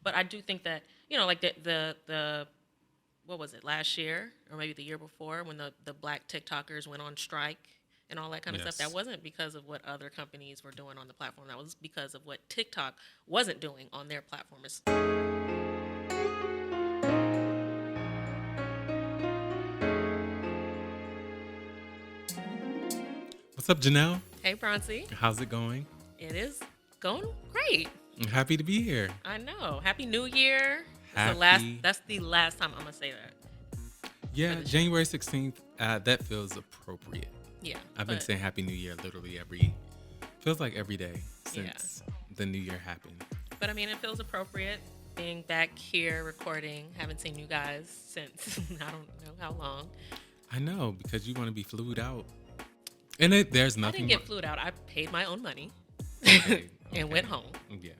But I do think that, you know, like the what was it, last year or maybe the year before, when the black TikTokers went on strike and all that kind of stuff, that Yes. wasn't because of what other companies were doing on the platform. That was because of what TikTok wasn't doing on their platform. What's up, Janelle? Hey, Bronzy. How's it going? It is going great. I'm happy to be here. I know. Happy New Year. It's the last. Happy. That's the last time I'm gonna say that for Yeah, this year. January 16th, that feels appropriate. Yeah, I've been but saying Happy New Year literally feels like every day yeah, since the new year happened. but I mean, it feels appropriate being back here recording. Haven't seen you guys since I don't know how long. I know, because you want to be flued out. And there's I didn't nothing get flued out. I paid my own money okay, and okay. went home. Yeah,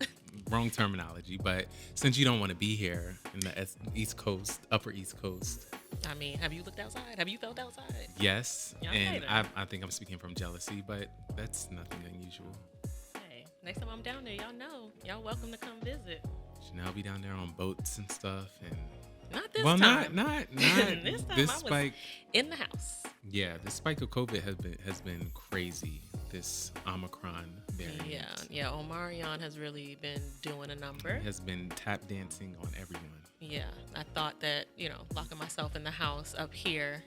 wrong terminology. But since you don't want to be here in the East Coast, Upper East Coast, I mean, have you looked outside? Have you felt outside? yes. Yeah, And okay I think I'm speaking from jealousy, but that's nothing unusual. Hey, next time I'm down there, y'all know. Y'all welcome to come visit. Chanel be down there on boats and stuff, and Not this well, time. not This time this I was spike. in the house. Yeah, the spike of COVID has been crazy. This Omicron variant Yeah. Omarion has really been doing a number. has been tap dancing on everyone. Yeah, I thought that, locking myself in the house up here,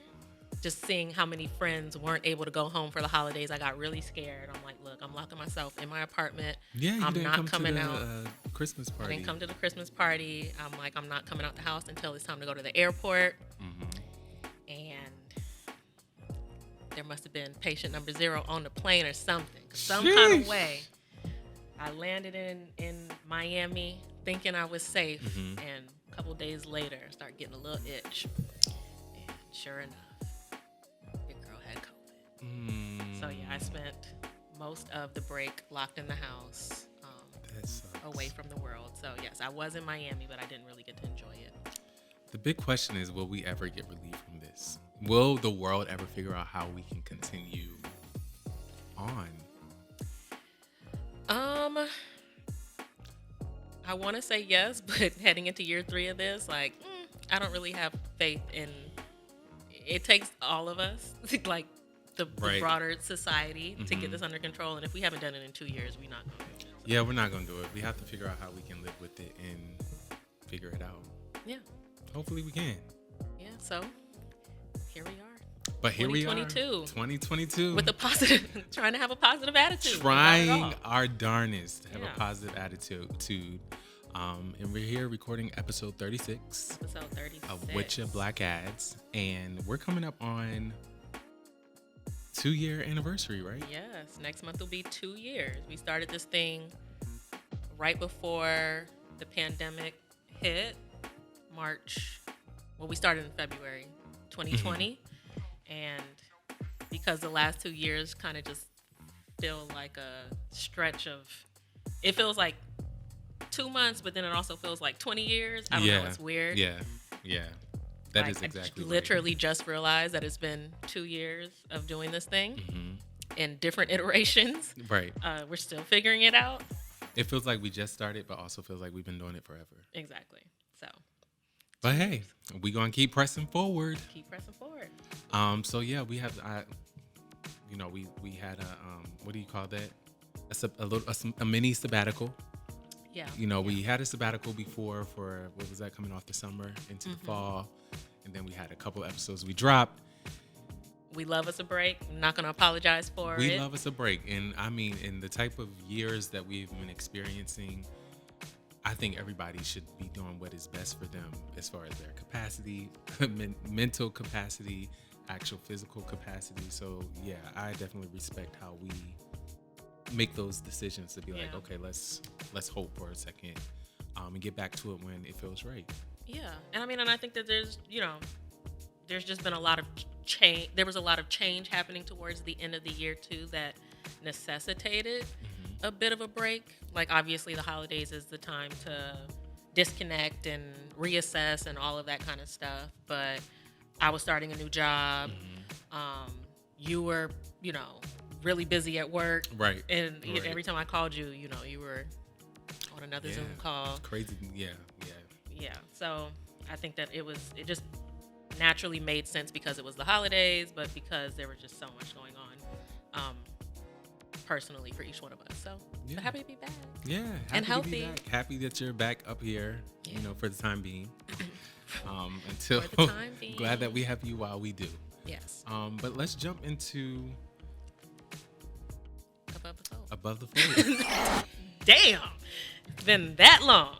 just seeing how many friends weren't able to go home for the holidays, I got really scared. I'm like, look, I'm locking myself in my apartment. Yeah, you I'm didn't not come coming to the out. Christmas I party. didn't come to the Christmas party. I'm like, I'm not coming out the house until it's time to go to the airport. And there must have been patient number 0 on the plane or something. 'Cause some kind of Sheesh. way, I landed in Miami thinking I was safe, and a couple days later, I started getting a little itch. And sure enough, big girl had COVID. So yeah, I spent most of the break locked in the house, That sucks. away from the world. So yes, I was in Miami, but I didn't really get to enjoy it. The big question is, will we ever get relief from this? Will the world ever figure out how we can continue on? I want to say yes, but heading into year 3 of this, like, I don't really have faith in. It takes all of us, like the Right. broader society, to get this under control. And if we haven't done it in 2 years, we're not going to do it. Yeah, we're not gonna do it. We have to figure out how we can live with it and figure it out. Yeah, Hopefully, we can. yeah. So here we are, But here we are, 2022. 2022, with a positive, trying to have a positive attitude. trying our darnest to have Yeah. a positive attitude. And we're here recording episode 36 Episode 36 of Witcha Black Ads, and we're coming up on 2-year anniversary, right? Yes, next month will be 2 years. We started this thing right before the pandemic hit, March. Well, we started in February 2020, and because the last 2 years kind of just feel like a stretch of, it feels like 2 months, but then it also feels like 20 years. I don't know. It's weird. Yeah. That Like, is exactly I right. literally just realized that it's been 2 years of doing this thing in different iterations. Right. We're still figuring it out. It feels like we just started, but also feels like we've been doing it forever. Exactly. So But hey, we gonna keep pressing forward. keep pressing forward. So yeah, we have we had a what do you call that? A mini sabbatical. Yeah. We had a sabbatical before for what was that, coming off the summer into the fall, and then we had a couple episodes we dropped. We love us a break. I'm not gonna apologize for We it. love us a break, and I mean, in the type of years that we've been experiencing, I think everybody should be doing what is best for them as far as their capacity, mental capacity, actual physical capacity. So yeah, I definitely respect how we make those decisions to be like, Yeah. okay, let's hope for a second, and get back to it when it feels right. Yeah. And I mean, and I think that there's just been a lot of change. There was a lot of change happening towards the end of the year too that necessitated a bit of a break. Like, obviously the holidays is the time to disconnect and reassess and all of that kind of stuff. But I was starting a new job. You were, really busy at work. Right. And Right. every time I called you, you were on another Yeah. Zoom call. Crazy. Yeah. Yeah. Yeah. So I think that it just naturally made sense because it was the holidays, but because there was just so much going on personally for each one of us. So Yeah. but happy to be back. Yeah. Happy And to healthy. be back. Happy that you're back up here, Yeah. for the time being. Until For the time being. glad that we have you while we do. Yes. But let's jump into Above the fold. Above the Fold. Damn. It's been that long.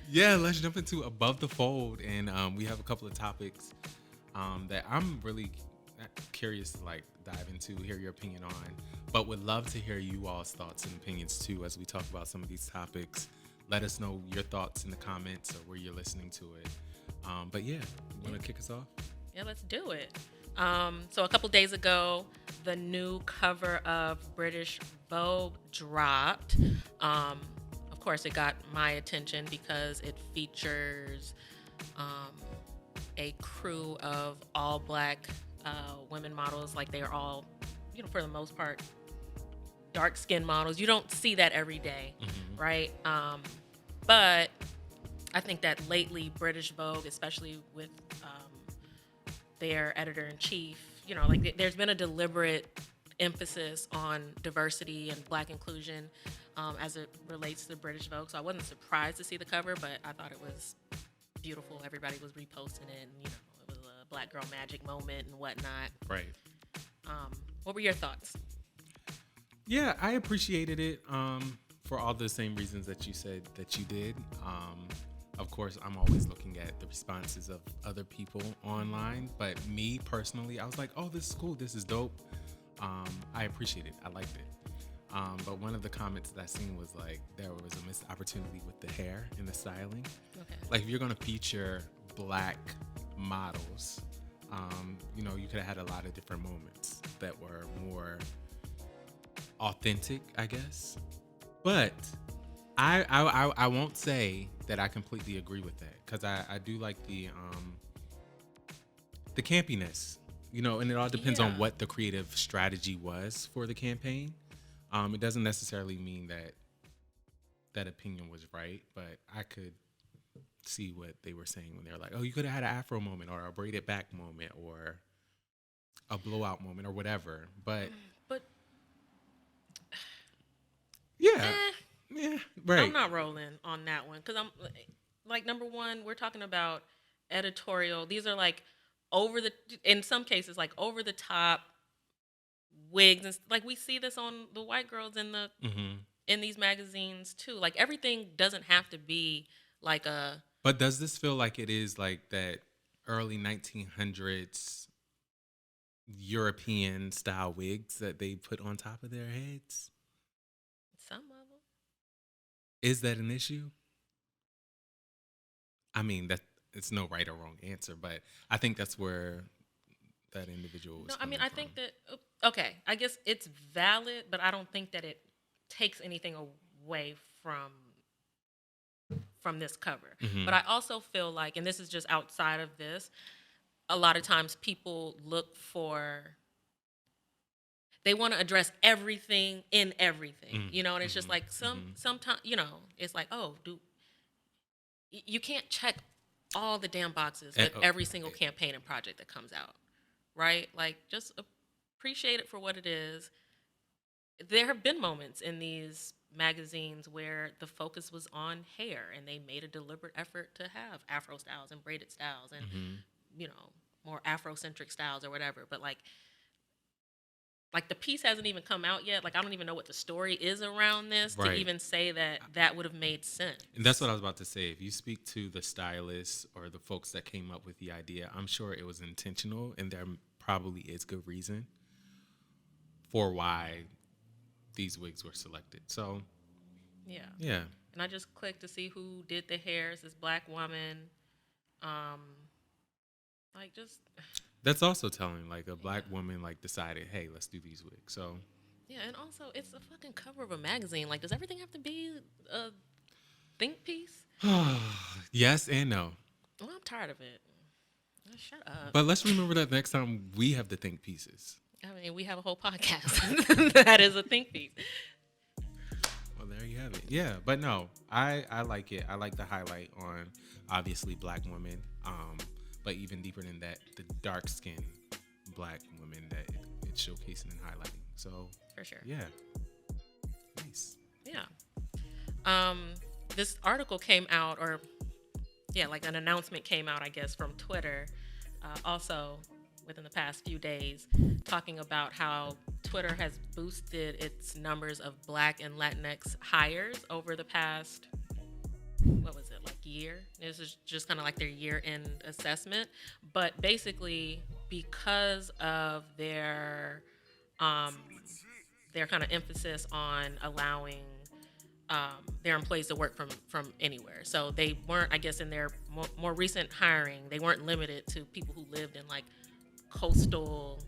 Yeah, let's jump into Above the Fold, and we have a couple of topics that I'm really curious to dive into, hear your opinion on, but would love to hear you all's thoughts and opinions too as we talk about some of these topics. Let us know your thoughts in the comments or where you're listening to it. But yeah, you want to kick us off? Yeah, let's do it. So a couple days ago, the new cover of British Vogue dropped. Of course, it got my attention because it features a crew of all black women models. Like, they are all, for the most part, dark skinned models. You don't see that every day, right? But I think that lately British Vogue, especially with their editor-in-chief, there's been a deliberate emphasis on diversity and black inclusion as it relates to British Vogue. So I wasn't surprised to see the cover, but I thought it was beautiful. Everybody was reposting it, and it was a black girl magic moment and whatnot. Right. What were your thoughts? Yeah, I appreciated it for all the same reasons that you said that you did. Of course, I'm always looking at the responses of other people online, but me personally, I was like, oh, this is cool. This is dope. I appreciate it. I liked it. But one of the comments that I seen was like, there was a missed opportunity with the hair and the styling. Okay. Like, if you're going to feature black models, you could have had a lot of different moments that were more authentic, I guess. But I won't say that I completely agree with that, because I do like the campiness, and it all depends on what the creative strategy was for the campaign. It doesn't necessarily mean that opinion was right, but I could see what they were saying when they were like, oh, you could have had an afro moment or a braided back moment or a blowout moment or whatever. But yeah. Yeah, right. I'm not rolling on that one because I'm like, number one, we're talking about editorial. These are like in some cases, like over the top wigs, and like we see this on the white girls in in these magazines too. Like, everything doesn't have to be like a. But does this feel like it is like that early 1900s European style wigs that they put on top of their heads? Some of them. Is that an issue? I mean, that it's no right or wrong answer, but I think that's where that individual was. No, I mean, I think that okay, I guess it's valid, but I don't think that it takes anything away from this cover. But I also feel like, and this is just outside of this, a lot of times people look for. They want to address everything in everything, and it's just like sometimes, it's like, oh, you can't check all the damn boxes with every single campaign and project that comes out, right? Like, just appreciate it for what it is. There have been moments in these magazines where the focus was on hair, and they made a deliberate effort to have Afro styles and braided styles and, more Afrocentric styles or whatever. But like the piece hasn't even come out yet. Like, I don't even know what the story is around this to even say that would have made sense. And that's what I was about to say. If you speak to the stylists or the folks that came up with the idea, I'm sure it was intentional, and there probably is good reason for why these wigs were selected. So, yeah. And I just clicked to see who did the hair. It's this black woman. That's also telling, like, a black woman decided, hey, let's do these wigs. So yeah, and also it's a fucking cover of a magazine. Like, does everything have to be a think piece? Yes and no. Well, I'm tired of it. Shut up. But let's remember that next time we have the think pieces. I mean, we have a whole podcast that is a think piece. Well, have it. Yeah, but no, I like it. I like the highlight on obviously black women, but even deeper than that, the dark skinned black women that it's showcasing and highlighting. So For sure. yeah, nice. Yeah. This article came out, or yeah, like an announcement came out, I guess, from Twitter, also within the past few days, talking about how Twitter has boosted its numbers of Black and Latinx hires over the past, what was it, like year? This is just kind of like their year-end assessment, but basically because of um, their kind of emphasis on allowing their employees to work from anywhere. So they weren't, I guess, in their more recent hiring, they weren't limited to people who lived in like coastal,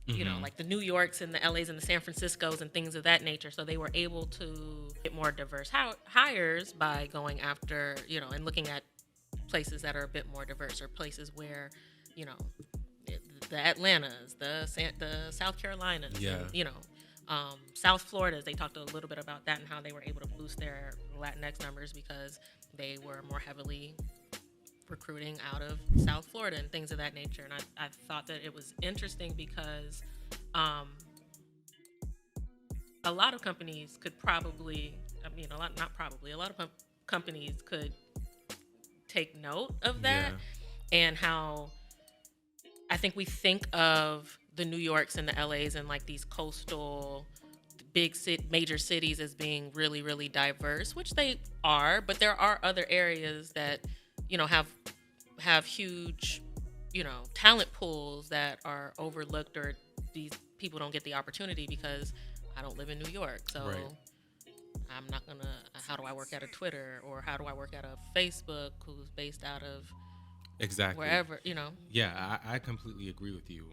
you know, like the New Yorks and the LAs and the San Franciscos and things of that nature. So they were able to get more diverse hires by going after, you know, and looking at places that are a bit more diverse, or places where, you know, the Atlantas, the South Carolinas, Yeah. and, you know, South Florida. They talked a little bit about that and how they were able to boost their Latinx numbers because they were more heavily recruiting out of South Florida and things of that nature. And I thought that it was interesting because a lot of companies could probably, I mean, a lot of companies could take note of that. Yeah. And how I think we think of the New Yorks and the LAs and like these coastal major cities as being really, really diverse, which they are, but there are other areas that, you know, have huge, you know, talent pools that are overlooked, or these people don't get the opportunity because I don't live in New York. So Right. I'm not gonna, how do I work at a Twitter, or how do I work at a Facebook who's based out of Exactly. wherever, you know? Yeah, I completely agree with you.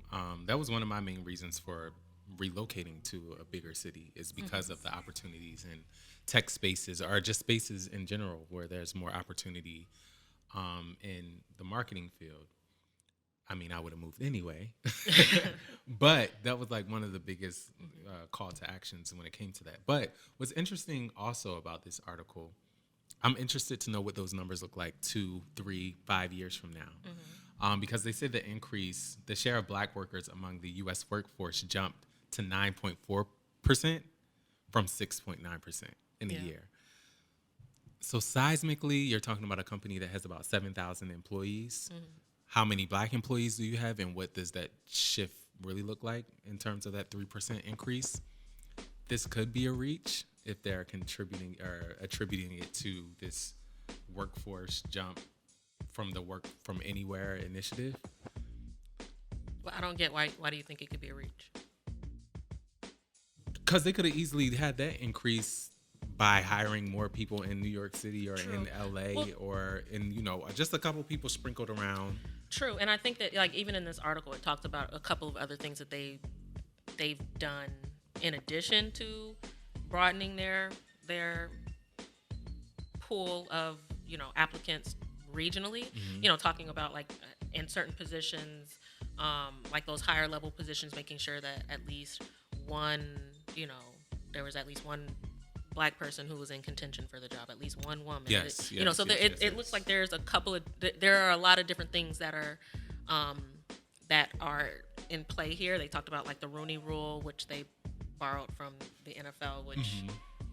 That was one of my main reasons for relocating to a bigger city, is because of the opportunities in tech spaces, or just spaces in general where there's more opportunity in the marketing field. I mean, I would have moved anyway, but that was like one of the biggest call to actions when it came to that. But what's interesting also about this article, I'm interested to know what those numbers look like 2, 3, 5 years from now. Because they said the share of black workers among the U.S. workforce jumped to 9.4% from 6.9% in a year. So seismically, you're talking about a company that has about 7,000 employees. How many black employees do you have, and what does that shift really look like in terms of that 3% increase? This could be a reach if they're contributing or attributing it to this workforce jump from the work from anywhere initiative. Well, I don't get why do you think it could be a reach? Because they could have easily had that increase by hiring more people in New York City or in LA, or in, you know, just a couple people sprinkled around. True, and I think that, like, even in this article, it talks about a couple of other things that they've done in addition to broadening their pool of, you know, applicants regionally. You know, talking about like in certain positions, like those higher level positions, making sure that at least one, you know, there was at least one black person who was in contention for the job, at least one woman. Yes, you know, so it looks like there's there are a lot of different things that are in play here. They talked about like the Rooney Rule, which they borrowed from the NFL, which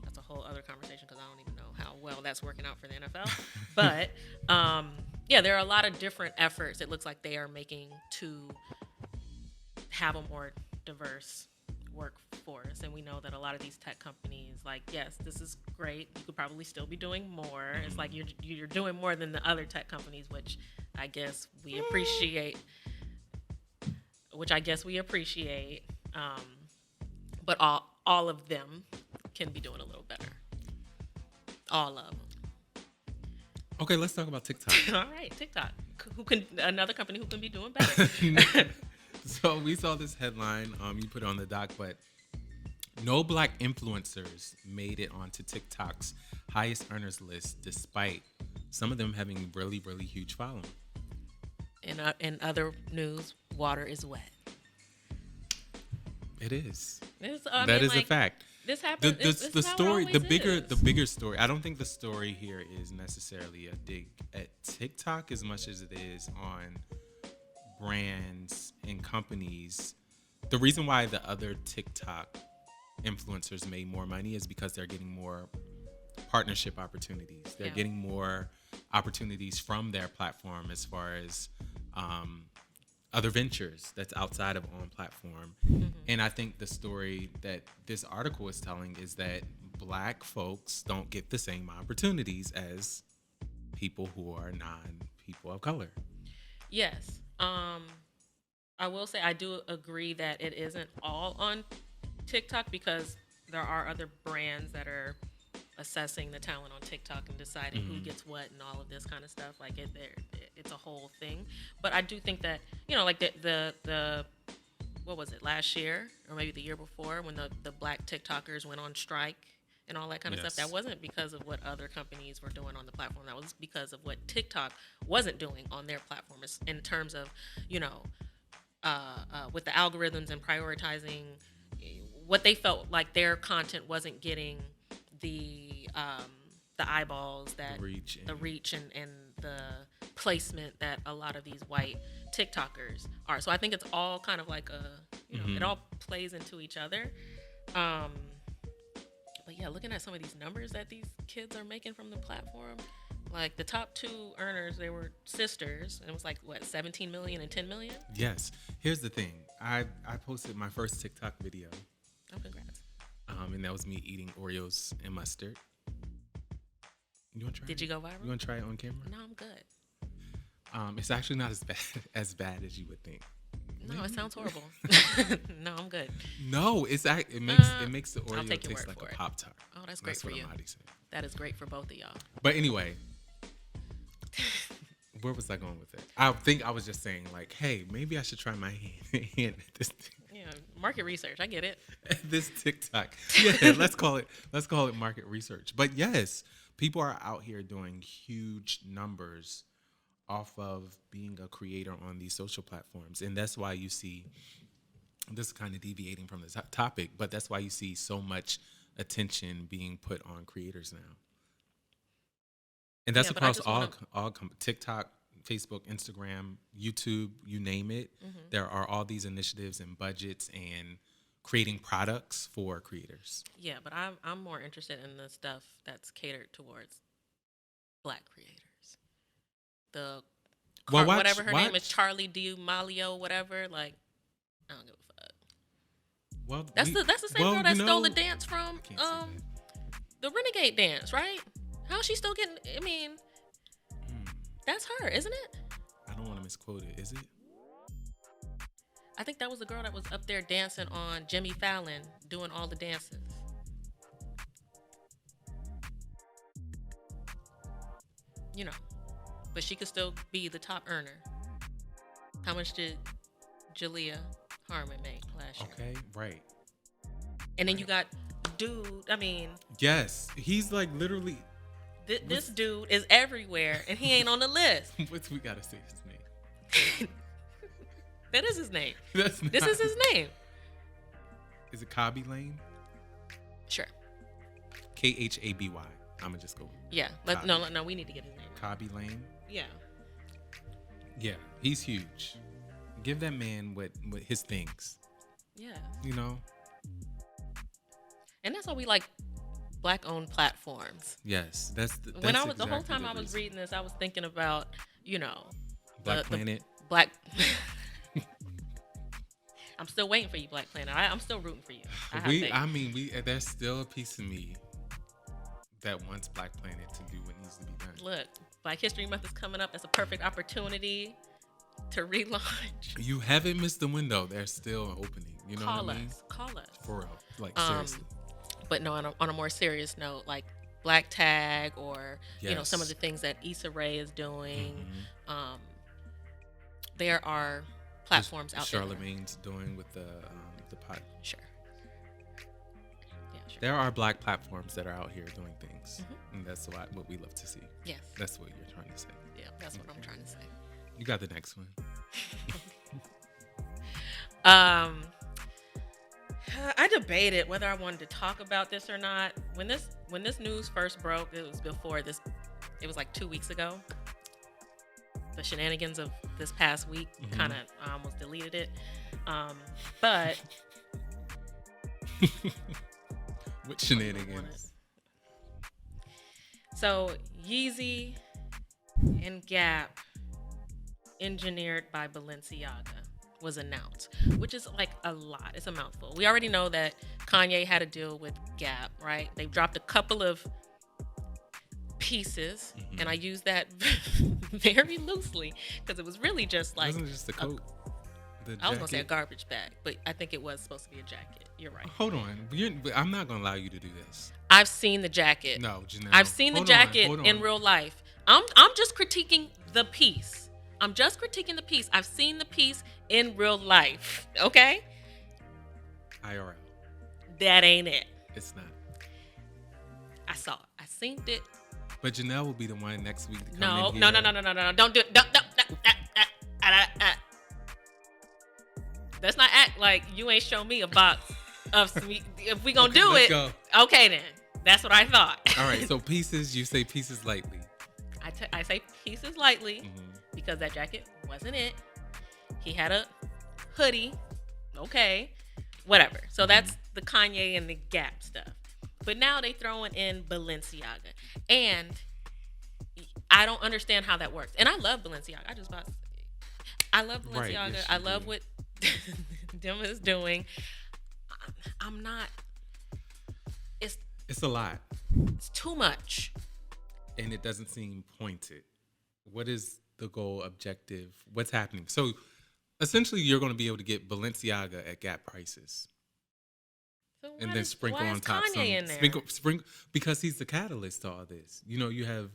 that's a whole other conversation because I don't even know how well that's working out for the NFL. But yeah, there are a lot of different efforts it looks like they are making to have a more diverse workforce. And we know that a lot of these tech companies, like, yes, this is great, you could probably still be doing more. It's like you're doing more than the other tech companies, which I guess we appreciate. But all of them can be doing a little better. All of them. Okay, let's talk about TikTok. All right, TikTok. Another company who can be doing better. So we saw this headline, you put it on the doc, but no black influencers made it onto TikTok's highest earners list, despite some of them having really, really huge following. In other news, water is wet. It is. That is a fact. This The happens. This the is how it story, always the is. bigger story. I don't think the story here is necessarily a dig at TikTok as much as it is on brands and companies. The reason why the other TikTok influencers made more money is because they're getting more partnership opportunities. They're Yeah. getting more opportunities from their platform as far as other ventures that's outside of on platform. And I think the story that this article is telling is that Black folks don't get the same opportunities as people who are non people of color. Yes. I will say I do agree that it isn't all on TikTok because there are other brands that are assessing the talent on TikTok and deciding who gets what and all of this kind of stuff. Like it's a whole thing. But I do think that like the what was it, last year or maybe the year before, when the black TikTokers went on strike and all that kind of stuff, that wasn't because of what other companies were doing on the platform. That was because of what TikTok wasn't doing on their platform in terms of with the algorithms and prioritizing what they felt like their content wasn't getting the eyeballs, that the reach and the placement that a lot of these white TikTokers are. So I think it's all kind of like it all plays into each other. But yeah, looking at some of these numbers that these kids are making from the platform, like the top two earners, they were sisters, and it was like what, 17 million and 10 million. Yes. Here's the thing. I posted my first TikTok video. Oh, congrats. And that was me eating Oreos and mustard. You want to try Did it? you go viral? You want to try it on camera? No, I'm good. It's actually not as bad as you would think. No, it sounds horrible. No, I'm good. No, it makes the I'll Oreo take your taste word like for a it. Pop-Tart. Oh, that's great for you. Hamadi said. That is great for both of y'all. But anyway, where was I going with it? I think I was just saying like, hey, maybe I should try my hand at this thing. Yeah, market research. I get it. This TikTok. Yeah, let's call it market research. But yes, people are out here doing huge numbers off of being a creator on these social platforms. And that's why you see, this is kind of deviating from the topic, but that's why you see so much attention being put on creators now. And that's across all TikTok, Facebook, Instagram, YouTube, you name it. There are all these initiatives and budgets and creating products for creators. Yeah, but I'm more interested in the stuff that's catered towards black creators. Whatever her name is, Charlie D'Amelio, whatever. Like, I don't give a fuck. Well, that's the same girl that stole the dance from the Renegade dance, right? How's she still getting? I mean, that's her, isn't it? I don't want to misquote it. Is it? I think that was the girl that was up there dancing on Jimmy Fallon, doing all the dances. But she could still be the top earner. How much did Jalea Harmon make last year? Okay, right. And then you got dude. I mean, yes, he's like literally. This dude is everywhere, and he ain't on the list. What's we gotta say his name? That is his name. This is his name. Is it Kaby Lane? Sure. Khaby. I'm gonna just go. Yeah. No. We need to get his name. Kaby Lane. Yeah. Yeah, he's huge. Give that man what his things. Yeah. And that's why we like black-owned platforms. Yes, that's the whole time I was reading this, I was thinking about Black Planet. Black. I'm still waiting for you, Black Planet. I'm still rooting for you. There's still a piece of me that wants Black Planet to do what needs to be done. Look, Black History Month is coming up. It's a perfect opportunity to relaunch. You haven't missed the window. There's still an opening. You know what I mean? Call us. For real. Like, seriously. But no, on a more serious note, like Black Tag or, some of the things that Issa Rae is doing. There are platforms out there. Charlemagne's doing with the pod. Sure. Yeah, sure. There are black platforms that are out here doing things. And that's what we love to see. Yes. That's what you're trying to say. Yeah, that's what I'm trying to say. You got the next one. I debated whether I wanted to talk about this or not. When this news first broke, it was before this. It was like 2 weeks ago. The shenanigans of this past week, kind of, I almost deleted it. But What shenanigans? So Yeezy and Gap, engineered by Balenciaga, was announced, which is like a lot. It's a mouthful. We already know that Kanye had a deal with Gap, right? They've dropped a couple of pieces, and I use that very loosely because it was really just like, wasn't it just a coat? I was gonna say a garbage bag, but I think it was supposed to be a jacket. You're right. Hold on, I'm not gonna allow you to do this. I've seen the jacket. No, Janelle. I've seen the jacket hold on. in real life. I'm just critiquing the piece. I've seen the piece in real life. Okay? IRL. That ain't it. It's not. I saw it. I seen it. But Janelle will be the one next week to come No. in here. Don't do it. Don't. Let's not act like you ain't show me a box of sweet. If we gonna do it, go. Okay then. That's what I thought. All right. So pieces, you say pieces lightly. I say pieces lightly because that jacket wasn't it. He had a hoodie. Okay. Whatever. So that's the Kanye and the Gap stuff. But now they throwing in Balenciaga. And I don't understand how that works. And I love Balenciaga. I love Balenciaga. Right, yes, I love what Dim is doing. I'm not. It's a lot. It's too much. And it doesn't seem pointed. What is the goal, objective? What's happening? So essentially, you're going to be able to get Balenciaga at Gap prices. So And then sprinkle on top Kanye some sprinkle because he's the catalyst to all this. You know, you have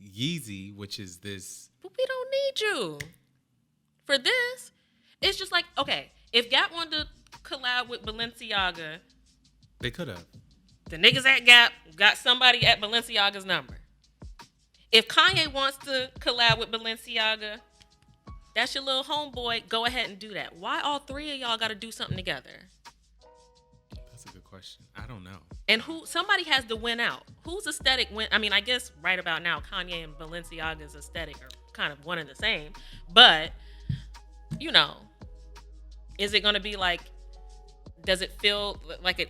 Yeezy, which is this. But we don't need you for this. It's just like, okay, if Gap wanted to collab with Balenciaga, They could have. the niggas at Gap got somebody at Balenciaga's number. If Kanye wants to collab with Balenciaga, that's your little homeboy. Go ahead and do that. Why all three of y'all got to do something together? That's a good question. I don't know. And somebody has to win out. Whose aesthetic win? I mean, I guess right about now, Kanye and Balenciaga's aesthetic are kind of one and the same. But, you know, is it going to be like, does it feel like an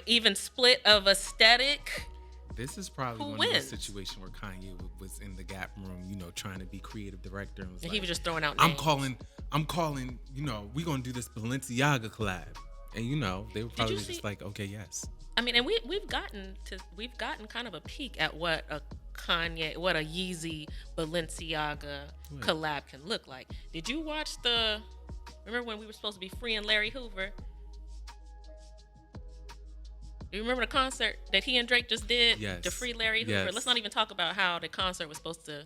even split of aesthetic? This is probably Who one wins? of those situations where Kanye was in the Gap room, you know, trying to be creative director. And He was just throwing out I'm names. calling, you know, we're going to do this Balenciaga collab. And, you know, they were probably just like, okay, yes. I mean, and we've gotten kind of a peek at what a Yeezy Balenciaga collab can look like. Did you watch remember when we were supposed to be freeing Larry Hoover? Do you remember the concert that he and Drake just did to free Larry Hoover? Yes. Let's not even talk about how the concert was supposed to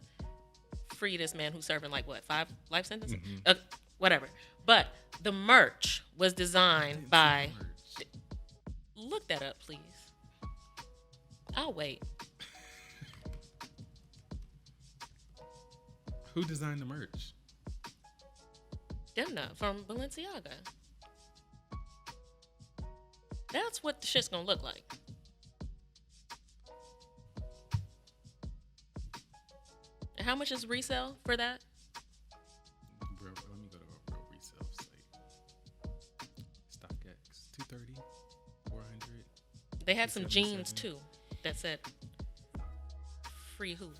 free this man who's serving like 5 life sentences? Whatever. But the merch was designed by... Look that up, please. I'll wait. Who designed the merch? Demna from Balenciaga. That's what the shit's gonna look like. And how much is resale for that? Bro, let me go to a real resale site. StockX, 230, 400. They had some jeans too that said Free Hoover.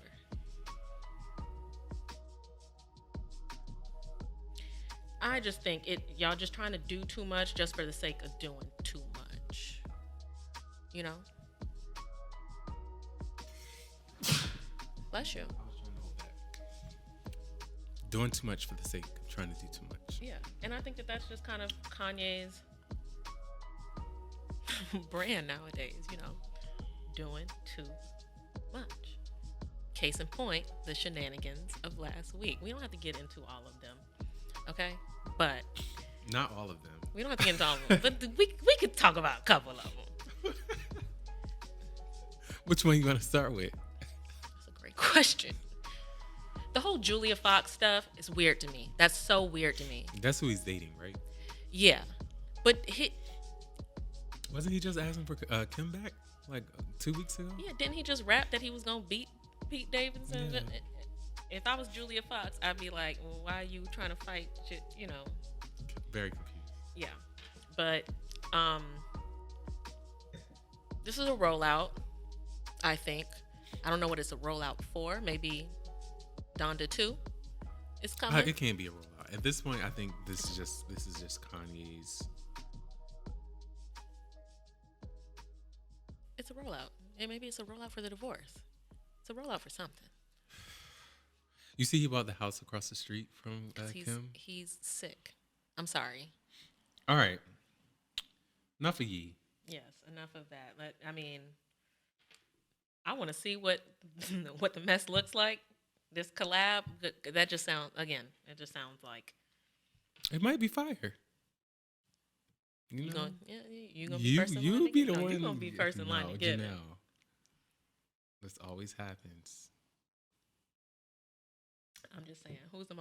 I just think y'all just trying to do too much just for the sake of doing too much. You know? Bless you. I was trying to hold that. Doing too much for the sake of trying to do too much. Yeah, and I think that's just kind of Kanye's brand nowadays, you know, doing too much. Case in point, the shenanigans of last week. We don't have to get into all of them, okay? But not all of them. We don't have to get into all of them, but we could talk about a couple of them. Which one you want to start with? That's a great question. The whole Julia Fox stuff is weird to me. That's so weird to me. That's who he's dating, right? Yeah, but Wasn't he just asking for Kim back like 2 weeks ago? Yeah, didn't he just rap that he was gonna beat Pete Davidson? Yeah. If I was Julia Fox, I'd be like, well, why are you trying to fight shit? You know. Very confused. Yeah, but this is a rollout. I think. I don't know what it's a rollout for. Maybe Donda 2 is coming. It can't be a rollout at this point. I think this is just Kanye's. It's a rollout. And maybe it's a rollout for the divorce. It's a rollout for something. You see, he bought the house across the street from Kim. He's sick. I'm sorry. All right. Enough of ye. Yes, enough of that. I mean, I want to see what the mess looks like. This collab, that just sounds, again, it just sounds like. It might be fire. You know? You gonna be first in line. You be the one. You gonna be first in line to get it. This always happens. I'm just saying, who's the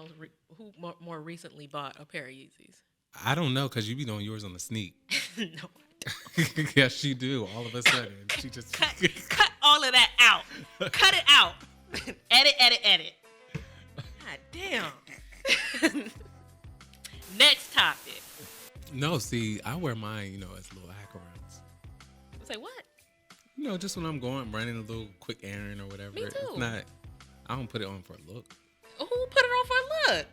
who more recently bought a pair of Yeezys? I don't know, because you be doing yours on the sneak. No, I don't. Yes, she do. All of a sudden, she just cut all of that out. Cut it out. edit. God damn. Next topic. No, see, I wear mine, as little acronyms. Say what? Just when I'm running a little quick errand or whatever. Me too. It's not, I don't put it on for a look. Who put it on for a look?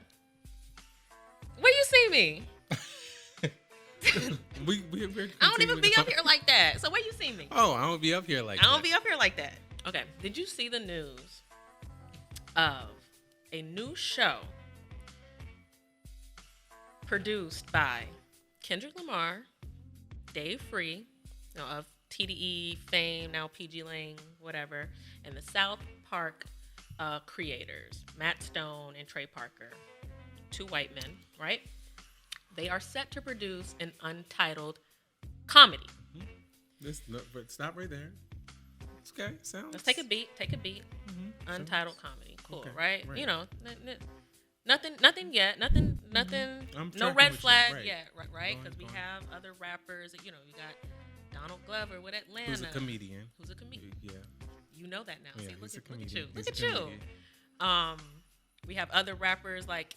Where you see me? we're I don't even be up here like that. So where you see me? Oh, I don't be up here like that. I don't be up here like that. Okay. Did you see the news of a new show produced by Kendrick Lamar, Dave Free, of TDE fame, now PG Lang, whatever, and the South Park creators, Matt Stone and Trey Parker, two white men, right? They are set to produce an untitled comedy. But stop right there. It's okay. Sounds. Let's take a beat. Mm-hmm. Untitled comedy. Cool, okay. Right? Nothing yet. Nothing. No red flag yet, right? Because we have other rappers. You got Donald Glover with Atlanta. Who's a comedian. Yeah. You know that now. Yeah, See, look at you. Look at you. We have other rappers like,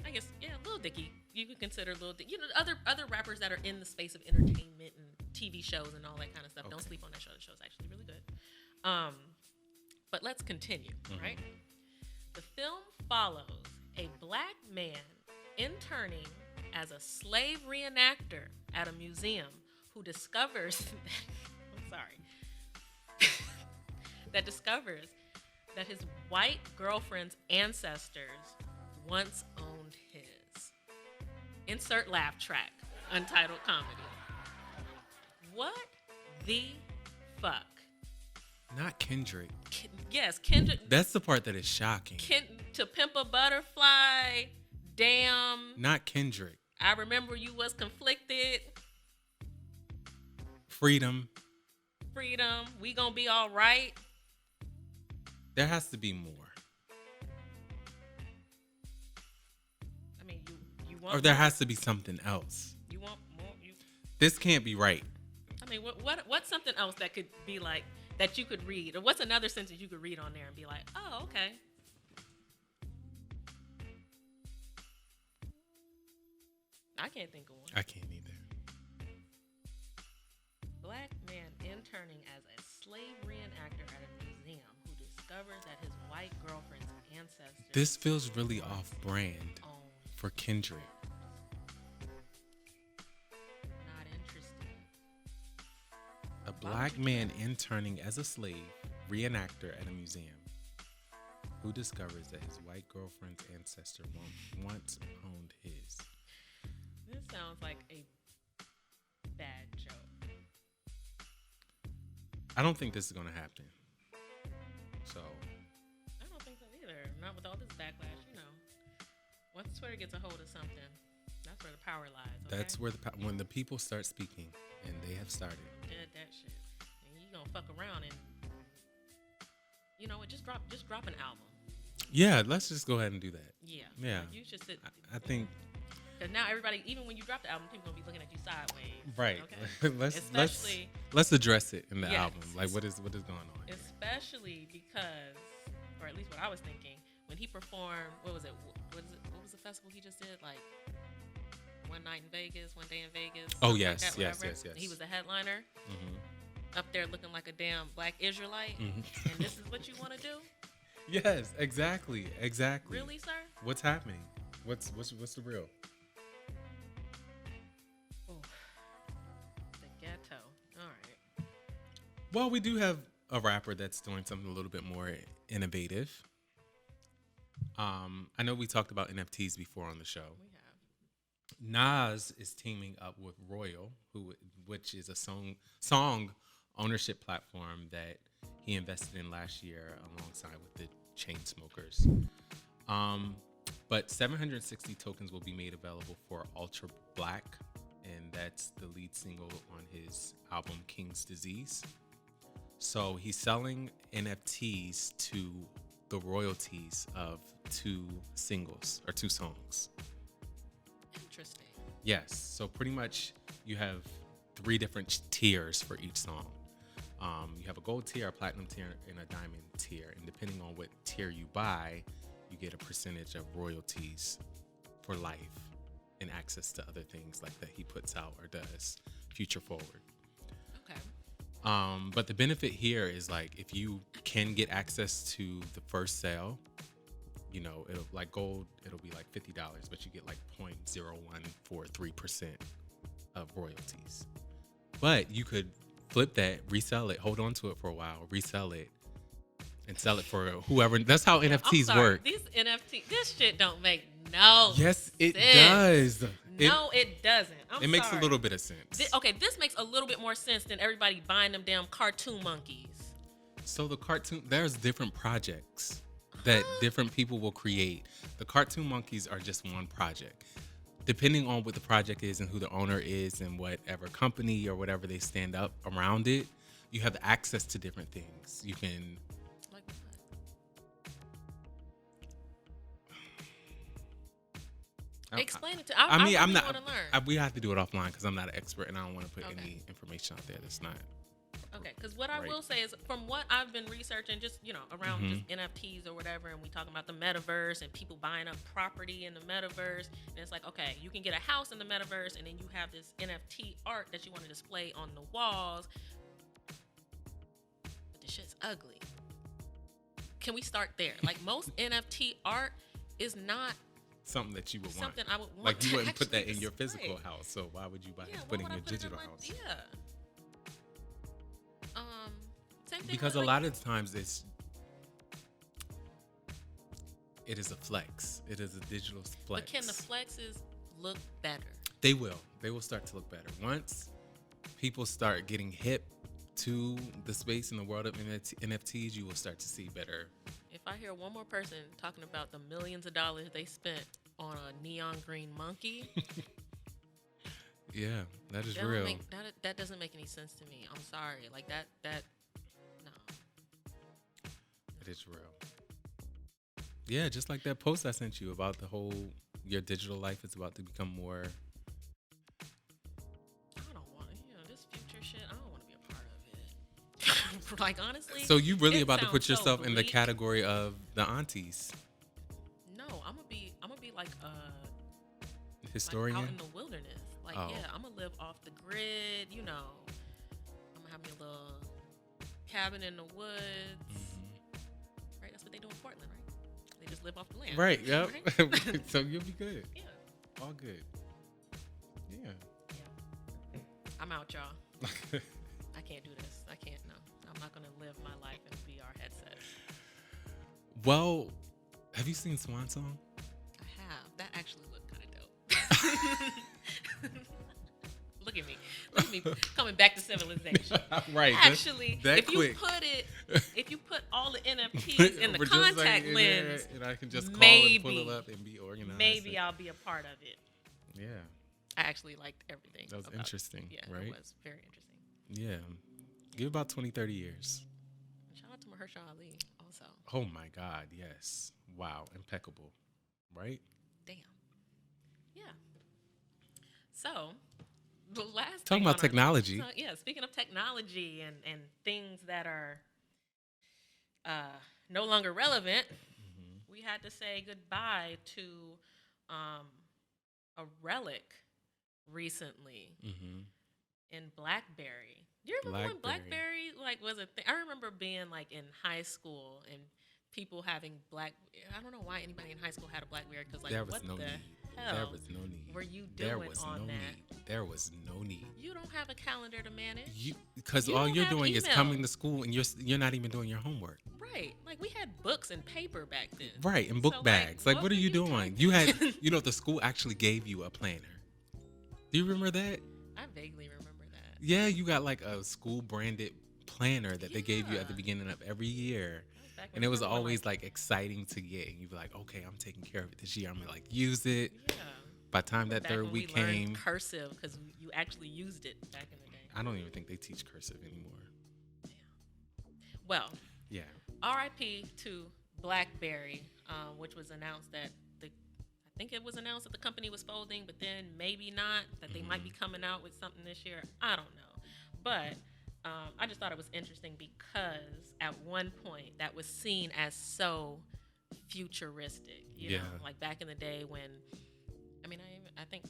I guess, Lil Dicky. You could consider Lil Dicky. Other rappers that are in the space of entertainment and TV shows and all that kind of stuff. Okay. Don't sleep on that show. The show's actually really good. But let's continue, right? The film follows a black man interning as a slave reenactor at a museum who discovers that his white girlfriend's ancestors once owned his. Insert laugh track. Untitled comedy. What the fuck? Not Kendrick. Yes, Kendrick. That's the part that is shocking. To Pimp a Butterfly. Damn. Not Kendrick. I remember you was conflicted. Freedom. We gonna be all right. There has to be more. I mean, you want. Or there has to be something else. You want more? This can't be right. I mean, what's something else that could be like that you could read, or what's another sentence you could read on there and be like, oh, okay. I can't think of one. I can't either. Black man interning as a slave reenactor at a museum who discovers that his white girlfriend's ancestors. This feels really off-brand for Kendrick. Not interested. A black man interning as a slave reenactor at a museum who discovers that his white girlfriend's ancestor once owned his. This sounds like a bad joke. I don't think this is going to happen. So. I don't think so either. Not with all this backlash, Once Twitter gets a hold of something, that's where the power lies. Okay? That's where when the people start speaking, and they have started. Did that shit. And you gonna fuck around and just drop an album. Yeah, let's just go ahead and do that. Yeah. Yeah. You should sit. I think Because now everybody, even when you drop the album, people gonna be looking at you sideways. Right. Okay. let's Especially, let's address it in the yes, album. Like what is going on here? especially because, or at least what I was thinking, when he performed, what was it? What was the festival he just did? Like one night in Vegas, one day in Vegas. Oh something yes, like that, yes, whatever. yes, yes. He was the headliner. Mm-hmm. Up there looking like a damn black Israelite. Mm-hmm. And this is what you want to do? Yes, exactly. Really, sir? What's happening? What's the real? Oh, the ghetto. All right. Well, we do have a rapper that's doing something a little bit more innovative. I know we talked about NFTs before on the show. We have. Nas is teaming up with Royal, which is a song ownership platform that he invested in last year alongside with the Chainsmokers. But 760 tokens will be made available for Ultra Black, and that's the lead single on his album King's Disease. So he's selling NFTs to the royalties of 2 singles or 2 songs. Interesting. Yes. So pretty much you have 3 different tiers for each song. You have a gold tier, a platinum tier, and a diamond tier. And depending on what tier you buy, you get a percentage of royalties for life and access to other things like that he puts out or does future forward. Okay. But the benefit here is like if you can get access to the first sale, you know, it'll like gold, it'll be like $50, but you get like 0.0143% of royalties. But you could flip that, resell it, hold on to it for a while, resell it, and sell it for whoever. That's how NFTs work. These this shit don't make no Yes, it sense. does. No, it doesn't. It makes a little bit of sense. This makes a little bit more sense than everybody buying them damn cartoon monkeys. So there's different projects that different people will create. The cartoon monkeys are just one project. Depending on what the project is and who the owner is and whatever company or whatever they stand up around it, you have access to different things. You can... Like what? Explain it to I mean, I'm not want to learn. We have to do it offline because I'm not an expert and I don't want to put any information out there that's not... Okay, because what I will say is, from what I've been researching, just around just NFTs or whatever, and we talking about the metaverse and people buying up property in the metaverse, and it's like, okay, you can get a house in the metaverse, and then you have this NFT art that you want to display on the walls, but the shit's ugly. Can we start there? Like most NFT art is not something that you would want. Something I would want. Like you to wouldn't put that in display. your physical house, so why would you buy it put in your digital house? Yeah. Same thing because a lot of times it is a flex. It is a digital flex. But can the flexes look better? They will. They will start to look better. Once people start getting hip to the space in the world of NFTs, you will start to see better. If I hear one more person talking about the millions of dollars they spent on a neon green monkey... Yeah, that is real. That doesn't make any sense to me. I'm sorry. Like that no. It is real. Yeah, just like that post I sent you about the whole your digital life is about to become more. I don't want to, this future shit, I don't want to be a part of it. Like honestly. So you really about to put yourself in the category of the aunties? No, I'm gonna be like a historian, like out in the wilderness. Like, yeah, I'm going to live off the grid, I'm going to have me a little cabin in the woods. Mm-hmm. Right? That's what they do in Portland, right? They just live off the land. Right, yep. Right? So you'll be good. Yeah. All good. Yeah. I'm out, y'all. I can't do this. I can't, no. I'm not going to live my life in VR headsets. Well, have you seen Swan Song? I have. That actually looked kind of dope. Look at me coming back to civilization. Right. Actually, if you put all the NFTs in the contact lens, and I can just call and pull it up and be organized. Maybe I'll be a part of it. Yeah. I actually liked everything. That was interesting. Yeah, right? It was very interesting. Yeah. Give about 20, 30 years. Shout out to Mahershala Ali also. Oh my God, yes. Wow, impeccable. Right? Damn. Yeah. So the last Talking thing about on technology. yeah, speaking of technology and things that are no longer relevant, we had to say goodbye to um, a relic recently in BlackBerry. Do you remember when BlackBerry like was a thing? I remember being like in high school and people having I don't know why anybody in high school had a BlackBerry because like what the hell There was no need. were you doing on that? There was no need. You don't have a calendar to manage. Because all you're doing is coming to school and you're not even doing your homework. Right. Like we had books and paper back then. Right, and book bags. Like what are you doing? You had the school actually gave you a planner. Do you remember that? I vaguely remember that. Yeah, you got like a school branded planner that they gave you at the beginning of every year. And it was always like exciting to get. And you'd be like, okay, I'm taking care of it this year. I'm gonna like use it. Yeah. By the time that third week came, cursive because you actually used it back in the day. I don't even think they teach cursive anymore. Yeah. Well. Yeah. R.I.P. to BlackBerry, which was announced that I think it was announced that the company was folding, but then maybe not, that they might be coming out with something this year. I don't know. But I just thought it was interesting because at one point that was seen as so futuristic, you know, like back in the day when, I think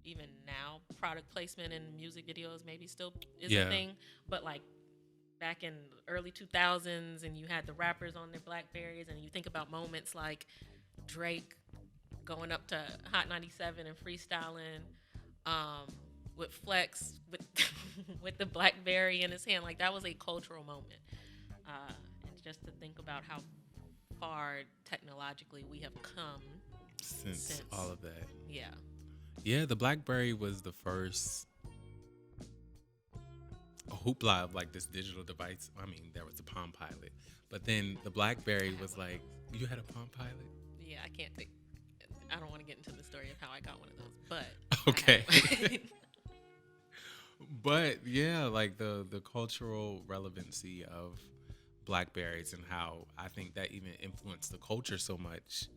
even now product placement in music videos maybe still is a thing, but like back in the early 2000s and you had the rappers on their BlackBerries and you think about moments like Drake going up to Hot 97 and freestyling with Flex with the BlackBerry in his hand. Like that was a cultural moment. And just to think about how far technologically we have come since all of that. Yeah. Yeah, the BlackBerry was the first hoopla of like this digital device. I mean, there was the Palm Pilot, but then the BlackBerry was like, you had a Palm Pilot? Yeah, I don't want to get into the story of how I got one of those, but okay. But yeah, like the cultural relevancy of BlackBerries and how I think that even influenced the culture so much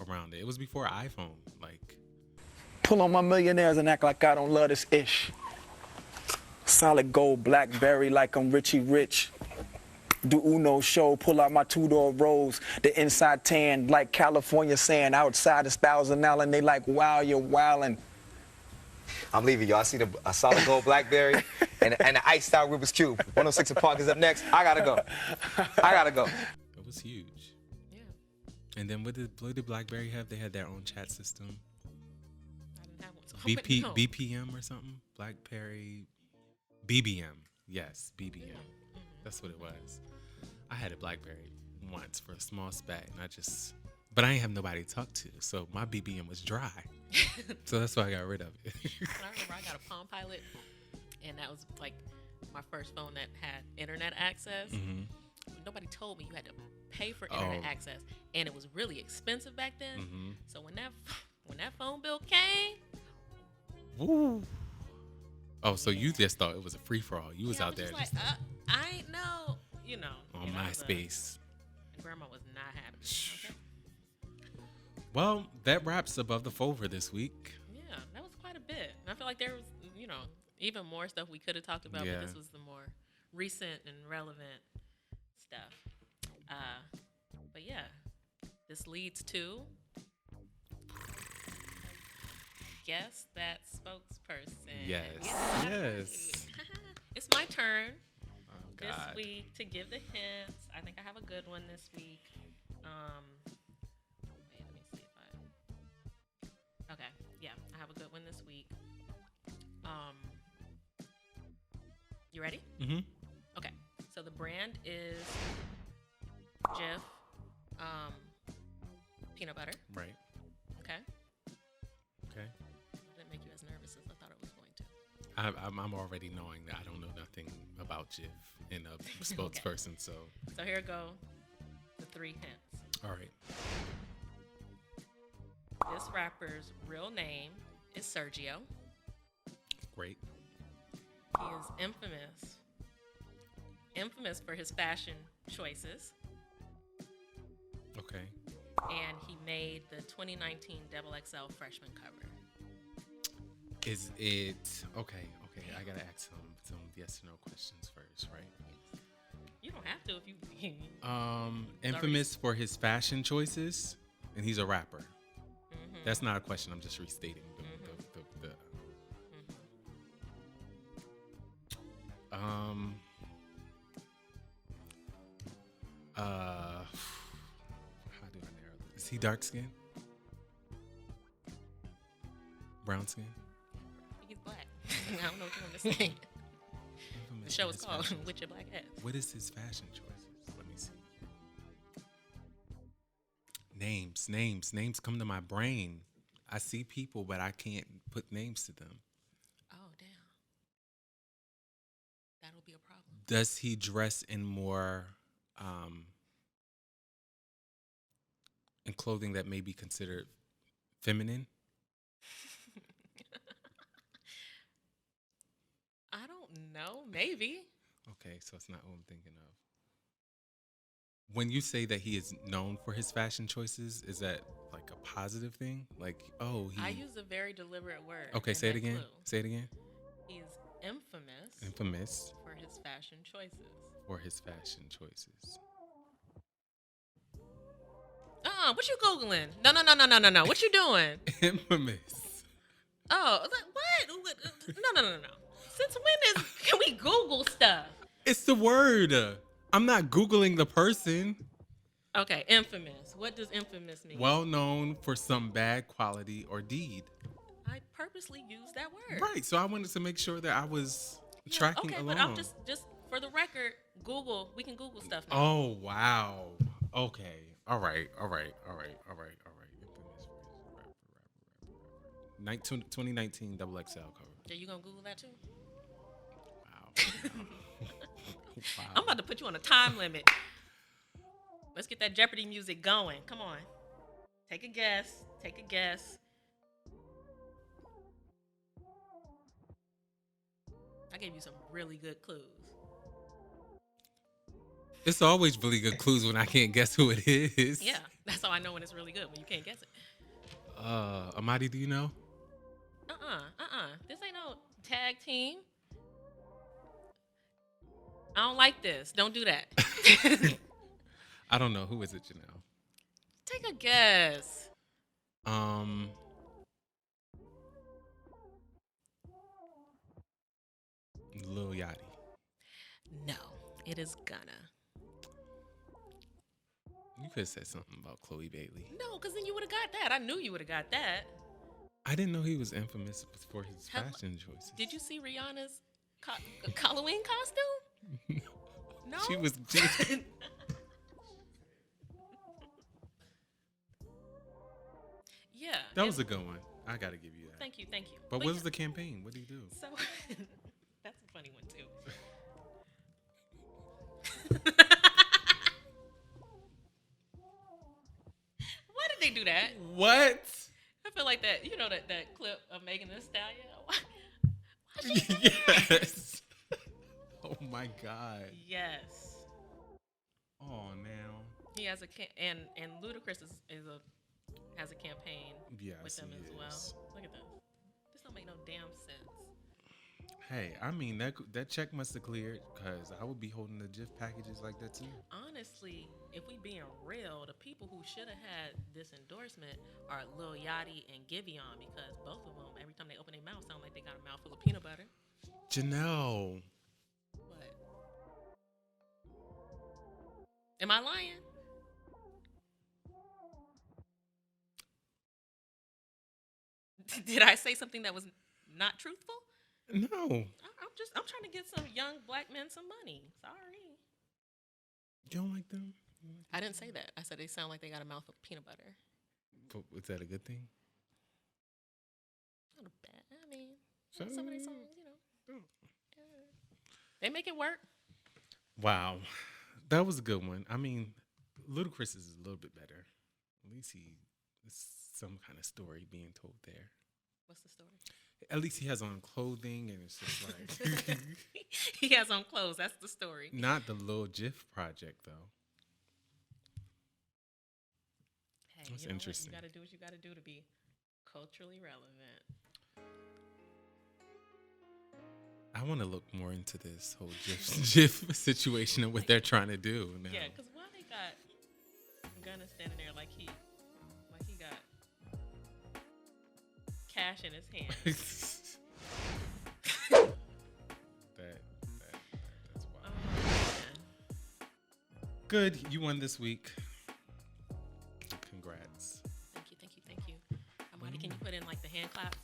around it. It was before iPhone. Like, pull on my millionaires and act like I don't love this ish. Solid gold BlackBerry like I'm Richie Rich. Do Uno show, pull out my two-door Rolls. The inside tan like California sand. Outside is Thousand Allen, they like, wow, you're wildin'. I'm leaving y'all. I see a solid gold BlackBerry and the iced out Rubik's Cube. 106 and Park is up next. I gotta go. It was huge. Yeah. And then what did BlackBerry have? They had their own chat system. I didn't have one. So BPM or something? BlackBerry BBM. Yes, BBM. Mm-hmm. That's what it was. I had a BlackBerry once for a small spat, and but I didn't have nobody to talk to, so my BBM was dry. So that's why I got rid of it. I remember I got a Palm Pilot, and that was like my first phone that had internet access. Mm-hmm. Nobody told me you had to pay for internet access, and it was really expensive back then. Mm-hmm. So when that phone bill came, woo. Oh, so you just thought it was a free for all? You was out there just like, I ain't know, on MySpace. Grandma was not happy. Okay? Well, that wraps Above the Fold for this week. Yeah, that was quite a bit. And I feel like there was, even more stuff we could have talked about, but this was the more recent and relevant stuff. But yeah, this leads to guess that spokesperson. Yes. It's my turn this week to give the hints. I think I have a good one this week. Let me see if okay, yeah, I have a good one this week. You ready? Mm-hmm. Okay, so the brand is Jif peanut butter. Right. Okay. Okay. Didn't make you as nervous as I thought it was going to. I'm already knowing that I don't know nothing about Jif and a spokesperson, So here go the 3 hints. All right. This rapper's real name is Sergio. Great. He is infamous for his fashion choices. Okay. And he made the 2019 XXL freshman cover. Is it okay? Okay, I gotta ask some yes or no questions first, right? You don't have to if you. Infamous for his fashion choices, and he's a rapper. That's not a question. I'm just restating how do I narrow this? Is he dark skinned? Brown skin? He's black. I don't know what you want to say. The show is called Witcha Black Ass. What is his fashion choices? Let me see. Names come to my brain. I see people, but I can't put names to them. Oh, damn. That'll be a problem. Does he dress in more in clothing that may be considered feminine? I don't know. Maybe. Okay, so it's not what I'm thinking of. When you say that he is known for his fashion choices, is that like a positive thing? Like, oh, I use a very deliberate word. Okay, say it again. Clue. Say it again. He is infamous. Infamous for his fashion choices. for his fashion choices. What you Googling? No. What you doing? Infamous. Oh, what? No. Since when can we Google stuff? It's the word. I'm not Googling the person. Okay, infamous. What does infamous mean? Well known for some bad quality or deed. I purposely used that word. Right. So I wanted to make sure that I was tracking along. But I'm just for the record, Google. We can Google stuff now. Oh wow. Okay. All right. Infamous rapper. 2019 double XL cover. Are you gonna Google that too? Wow. Wow. I'm about to put you on a time limit. Let's get that Jeopardy music going. Come on. Take a guess. I gave you some really good clues. It's always really good clues when I can't guess who it is. Yeah, that's how I know when it's really good, when you can't guess it. Hamadi, do you know? This ain't no tag team. I don't like this. Don't do that. I don't know. Who is it, Janelle? Take a guess. Lil Yachty. No, it is Gunna. You could have said something about Chloe Bailey. No, because then you would have got that. I knew you would have got that. I didn't know he was infamous for his fashion choices. Did you see Rihanna's Halloween costume? No. She was Yeah. That was a good one. I got to give you that. Thank you. But what was the campaign? What did he do? So, that's a funny one, too. Why did they do that? What? I feel like that, that clip of Megan Thee Stallion. Why she do that? Yes. Oh, my God. Yes. Oh, now. He has and Ludacris has a campaign with them as well. Look at this. This don't make no damn sense. Hey, I mean, that check must have cleared because I would be holding the GIF packages like that too. Honestly, if we being real, the people who should have had this endorsement are Lil Yachty and Giveon, because both of them, every time they open their mouth, sound like they got a mouthful of peanut butter. Janelle. What? Am I lying? Did I say something that was not truthful? No. I'm trying to get some young black men some money. Sorry. You don't like them? I didn't say that. I said they sound like they got a mouthful of peanut butter. But is that a good thing? Not bad. I mean, some of their songs, yeah. They make it work. Wow. That was a good one. I mean, Ludacris is a little bit better. At least there's some kind of story being told there. What's the story? At least he has on clothing, and it's just like he has on clothes. That's the story. Not the Lil GIF project, though. Hey, that's interesting. You got to do what you got to do to be culturally relevant. I want to look more into this whole GIF situation and what they're trying to do now. Yeah, because why they got Gunna standing there like he got cash in his hand. That's wild. Oh, man. Good, you won this week. Congrats. Thank you. Hamadi, can you put in like the hand claps?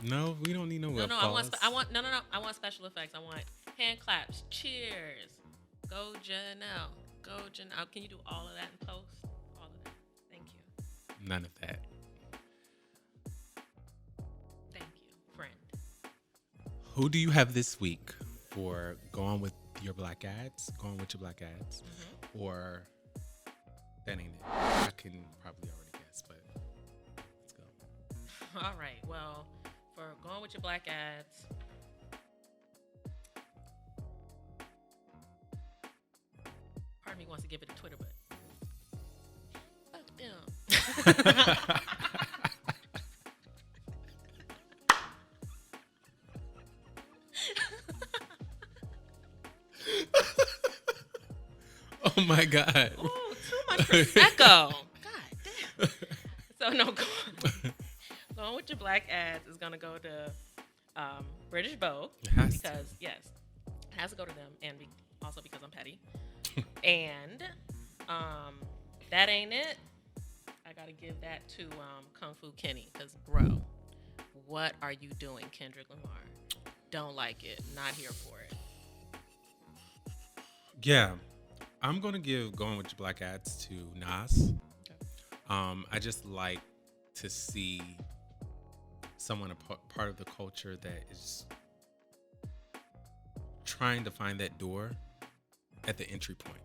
No, we don't need no No, applause. I want I want special effects. I want hand claps, cheers. Go Janelle. Go Janelle. Can you do all of that in post? All of that. Thank you. None of that. Thank you, friend. Who do you have this week for going with your black ads? Going with your black ads? Mm-hmm. Or that ain't it? I can probably already guess, but let's go. All right. Well, for going with your black ads, part of me wants to give it a Twitter, but fuck them. Oh my God. Ooh, too much Prosecco. God damn. So no, going with your black ads is gonna go to British Vogue because yes, it has to go to them, and also because I'm petty. And that ain't it. I gotta give that to Kung Fu Kenny because bro, what are you doing, Kendrick Lamar? Don't like it. Not here for it. Yeah. I'm going to give Going With Your Black Ads to Nas. Okay. I just like to see someone a part of the culture that is trying to find that door at the entry point.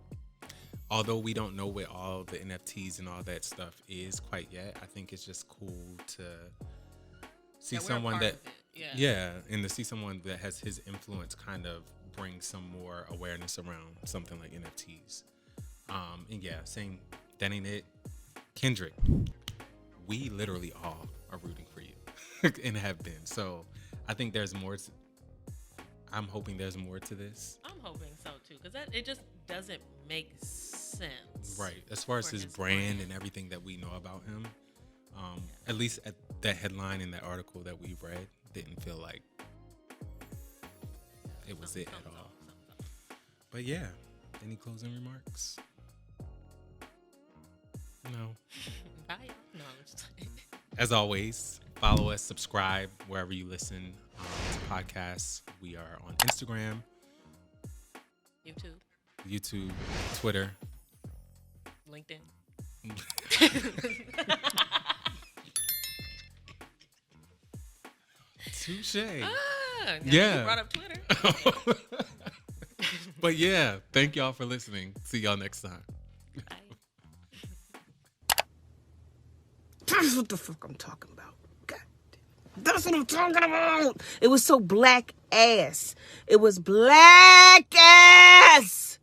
Although we don't know what all the NFTs and all that stuff is quite yet, I think it's just cool to see someone that, and to see someone that has his influence kind of bring some more awareness around something like NFTs. And yeah, saying that ain't it. Kendrick, we literally all are rooting for you and have been. So I think there's more. I'm hoping there's more to this. I'm hoping so too, because it just doesn't make sense. Right. As far as his brand and everything that we know about him, at least at that headline in that article that we read, didn't feel like it was it at all. But yeah, any closing remarks? No. Bye. No. As always, follow us, subscribe wherever you listen to podcasts. We are on Instagram, YouTube, Twitter, LinkedIn. Touche. You brought up Twitter. But yeah, thank y'all for listening. See y'all next time. Bye. That's what the fuck I'm talking about. God damn. That's what I'm talking about. It was so black ass. It was black ass.